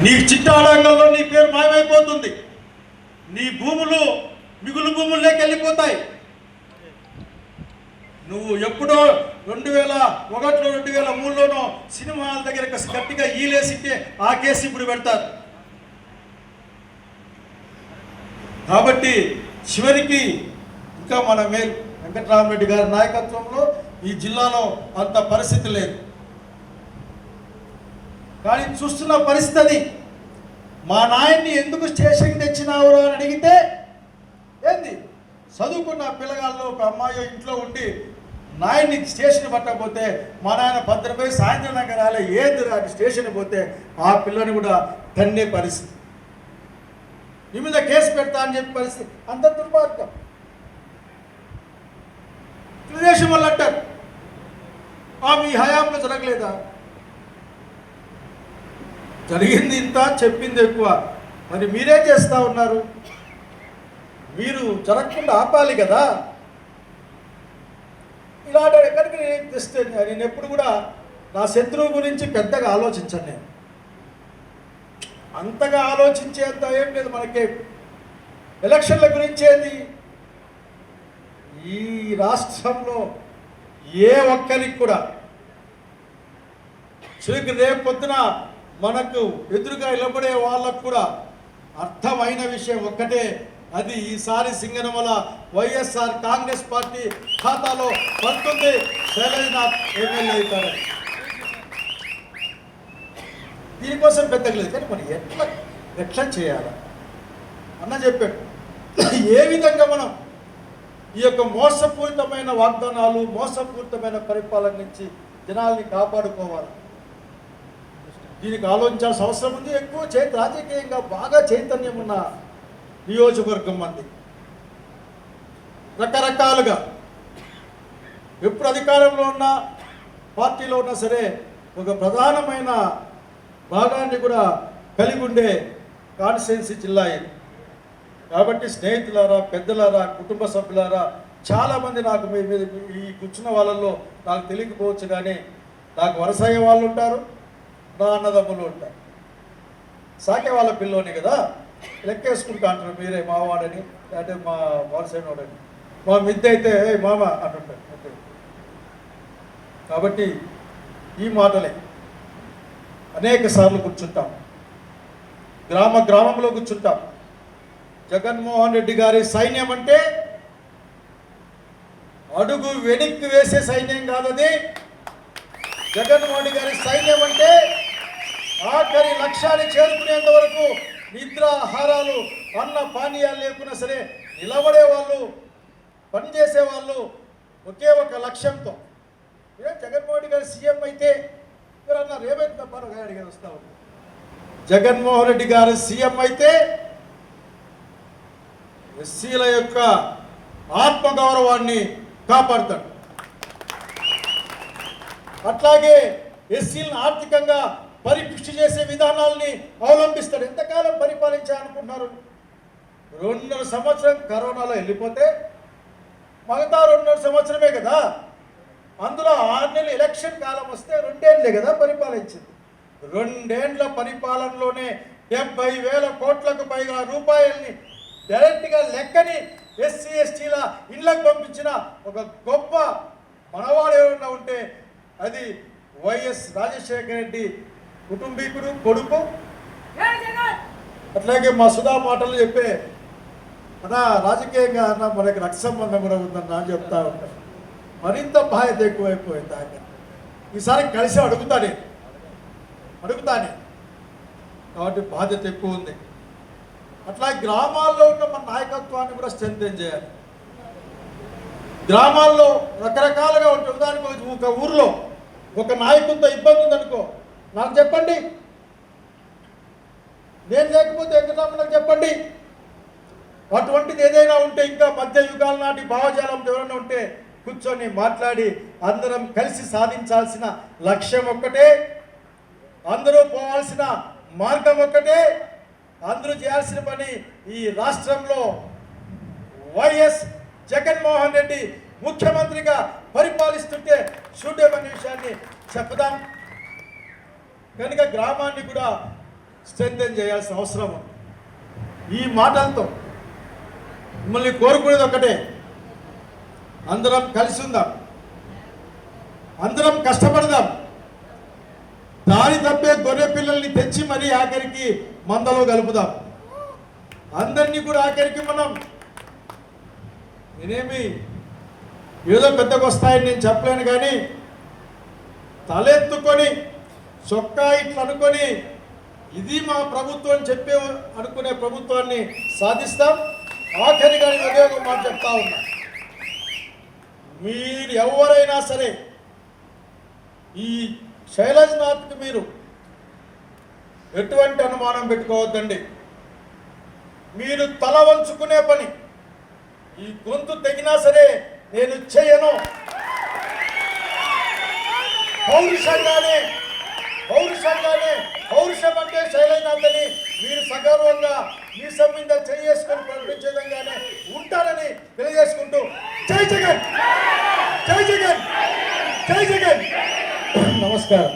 నీ చిట్టాడంగంలో నీ పేరు మాయమైపోతుంది. నీ భూములు మిగులు భూముల్లోకి వెళ్ళిపోతాయి. నువ్వు ఎప్పుడో 2001లో 2003లోనో సినిమా హాల్ దగ్గర గట్టిగా ఈలేసిట్టే ఆ కేసు ఇప్పుడు పెడతారు. కాబట్టి చివరికి ఇంకా మన మేలు వెంకటరామరెడ్డి గారి నాయకత్వంలో ఈ జిల్లాలో అంత పరిస్థితి లేదు. కానీ చూస్తున్న పరిస్థితి మా నాయన్ని ఎందుకు స్టేషన్కి తెచ్చినావు అని అడిగితే ఏంది చదువుకున్న పిల్లగాళ్ళు ఒక అమ్మాయి ఇంట్లో ఉండి నాయన్ని స్టేషన్ పట్టకపోతే మా నాయన భద్రపోయి సాయంత్రం దాకా రాలే ఏంది రాని స్టేషన్ పోతే ఆ పిల్లని కూడా తన్నే పరిస్థితి. నీ మీద కేసు పెడతా అని చెప్పి పరిస్థితి. అంత దుర్మార్గం. తెలుగుదేశం వాళ్ళు అంటారు మీ హయాంలో జరగలేదా? జరిగింది ఇంత, చెప్పింది ఎక్కువ. మరి మీరే చేస్తూ ఉన్నారు. మీరు జరగకుండా ఆపాలి కదా. ఇలాంటి ఎక్కడికి తెస్తే నేను ఎప్పుడు కూడా నా శత్రువు గురించి పెద్దగా ఆలోచించాను. నేను అంతగా ఆలోచించేంత ఏం లేదు మనకి. ఎలక్షన్ల గురించి ఏంది ఈ రాష్ట్రంలో ఏ ఒక్కరికి కూడా చివరికి రేపు పొద్దున మనకు ఎదురుగా నిలబడే వాళ్ళకు కూడా అర్థమైన విషయం ఒక్కటే, అది ఈసారి సింగనమల వైఎస్ఆర్ కాంగ్రెస్ పార్టీ ఖాతాలో 19 శైలజనాథ్ ఎమ్మెల్యే అవుతారని. దీనికోసం పెద్దగా లేదు. కానీ మరి ఎట్లా చేయాలి అన్న చెప్పాడు. ఏ విధంగా మనం ఈ యొక్క మోసపూరితమైన వాగ్దానాలు, మోసపూరితమైన పరిపాలన నుంచి జనాల్ని కాపాడుకోవాలి, దీనికి ఆలోచించాల్సిన అవసరం ఉంది. ఎక్కువ రాజకీయంగా బాగా చైతన్యం ఉన్న నియోజకవర్గం మంది రకరకాలుగా ఎప్పుడు అధికారంలో ఉన్నా పార్టీలో ఉన్నా సరే ఒక ప్రధానమైన భాగాన్ని కూడా కలిగి ఉండే కాన్స్టిట్యున్సీ జిల్లా ఇది. కాబట్టి స్నేహితులారా, పెద్దలారా, కుటుంబ సభ్యులారా, చాలామంది నాకు మీ మీద ఈ కూర్చున్న వాళ్ళల్లో నాకు తెలియకపోవచ్చు, కానీ నాకు వరసయ్యే వాళ్ళు ఉంటారు, నా అన్నదమ్ములు ఉంటారు. సాకే వాళ్ళ పిల్లోని కదా లెక్కేసుకుంటా అంటారు, మీరే మావాడని అంటే మా వరసైనోడని. మా మిద్దె అయితే మామ అంటుంటారు. కాబట్టి ఈ మాటలే అనేక సార్లు కూర్చుంటాం, గ్రామంలో కూర్చుంటాం. జగన్మోహన్ రెడ్డి గారి సైన్యం అంటే అడుగు వెనక్కి వేసే సైన్యం కాదది. జగన్మోహన్ రెడ్డి గారి సైన్యం అంటే ఆఖరి లక్ష్యాన్ని చేరుకునేంత వరకు నిద్రాహారాలు అన్న పానీయాలు లేకున్నా సరే నిలబడే వాళ్ళు, పనిచేసే వాళ్ళు ఒకే ఒక లక్ష్యంతో. జగన్మోహన్ రెడ్డి గారు సీఎం అయితే మీరు అన్నారు ఏమైతే తప్ప అడిగారు వస్తా ఉంది. జగన్మోహన్ రెడ్డి గారు సీఎం అయితే ఎస్సీల యొక్క ఆత్మగౌరవాన్ని కాపాడుతాడు. అట్లాగే ఎస్సీలను ఆర్థికంగా పరిపుష్టి చేసే విధానాలని అవలంబిస్తాడు. ఎంతకాలం పరిపాలించాలనుకుంటున్నారు? 2.5 సంవత్సరం కరోనాలో వెళ్ళిపోతే మిగతా 2.5 సంవత్సరమే కదా. అందులో 6 నెలలు ఎలక్షన్ కాలం వస్తే 2 ఏళ్ళే కదా పరిపాలించింది. 2 ఏళ్ల పరిపాలనలోనే 70,000 కోట్లకు పైగా రూపాయల్ని డైరెక్ట్గా లెక్కని ఎస్సీ ఎస్టీల ఇళ్లకు పంపించిన ఒక గొప్ప మనవాడు ఎవరన్నా ఉంటే అది వైఎస్ రాజశేఖర రెడ్డి కుటుంబీకుడు, కొడుకు. అట్లాగే మా సుధా మాటలు చెప్పే అన్నా రాజకీయంగా అన్న మనకి రక్త సంబంధం కూడా ఉందన్న అని చెప్తా ఉంటాను. మరింత బాధ్యత ఎక్కువైపోయింది. ఆయన ఈసారి కలిసి అడుగుతానే కాబట్టి బాధ్యత ఎక్కువ ఉంది. అట్లా గ్రామాల్లో ఉన్న మన నాయకత్వాన్ని కూడా స్ట్రెంథెన్ చేయాలి. గ్రామాల్లో రకరకాలుగా ఉంటుంది. ఉదాహరణకు ఒక ఊర్లో ఒక నాయకుడితో ఇబ్బంది ఉందనుకో, నాకు చెప్పండి, నేను లేకపోతే వెంకటరామలకు చెప్పండి. అటువంటిది ఏదైనా ఉంటే ఇంకా మధ్య యుగాల నాటి భావజాలం ఎవరైనా ఉంటే కూర్చొని మాట్లాడి అందరం కలిసి సాధించాల్సిన లక్ష్యం ఒక్కటే, అందరూ పోవాల్సిన మార్గం ఒక్కటే, అందరూ చేయాల్సిన పని ఈ రాష్ట్రంలో వైఎస్ జగన్మోహన్ రెడ్డి ముఖ్యమంత్రిగా పరిపాలిస్తుంటే చూడమనే విషయాన్ని చెప్దాం. కనుక గ్రామాన్ని కూడా స్ట్రెంథెన్ చేయాల్సిన అవసరం ఉంది. ఈ మాటలతో మిమ్మల్ని కోరుకునేది ఒకటే, అందరం కలిసి ఉందాం, అందరం కష్టపడదాం. దారి తప్పే గొర్రె పిల్లల్ని తెచ్చి మరీ ఆఖరికి మందలో కలుపుదాం. అందరినీ కూడా ఆఖరికి మనం, నేనేమి ఏదో పెద్దగా వస్తాయని నేను చెప్పలేను, కానీ తలెత్తుకొని చొక్కా ఇట్లా అనుకొని ఇది మా ప్రభుత్వం చెప్పే అనుకునే ప్రభుత్వాన్ని సాధిస్తాం. ఆఖరిగా నేను ఒకే ఒక మాట చెప్తా ఉన్నా, మీరు ఎవరైనా సరే ఈ శైలజ్నాథ్కి మీరు ఎటువంటి అనుమానం పెట్టుకోవద్దండి. మీరు తల వంచుకునే పని, ఈ గొంతు తెగినా సరే నేను చేయను. పౌరుషం అంటే శైలజ్నాథ్ని మీరు సగర్వంగా మీ మీద చేసుకొని ప్రకటించే విధంగానే ఉంటారని తెలియజేసుకుంటూ జై జగన్, జై జగన్, జై జగన్. నమస్కారం.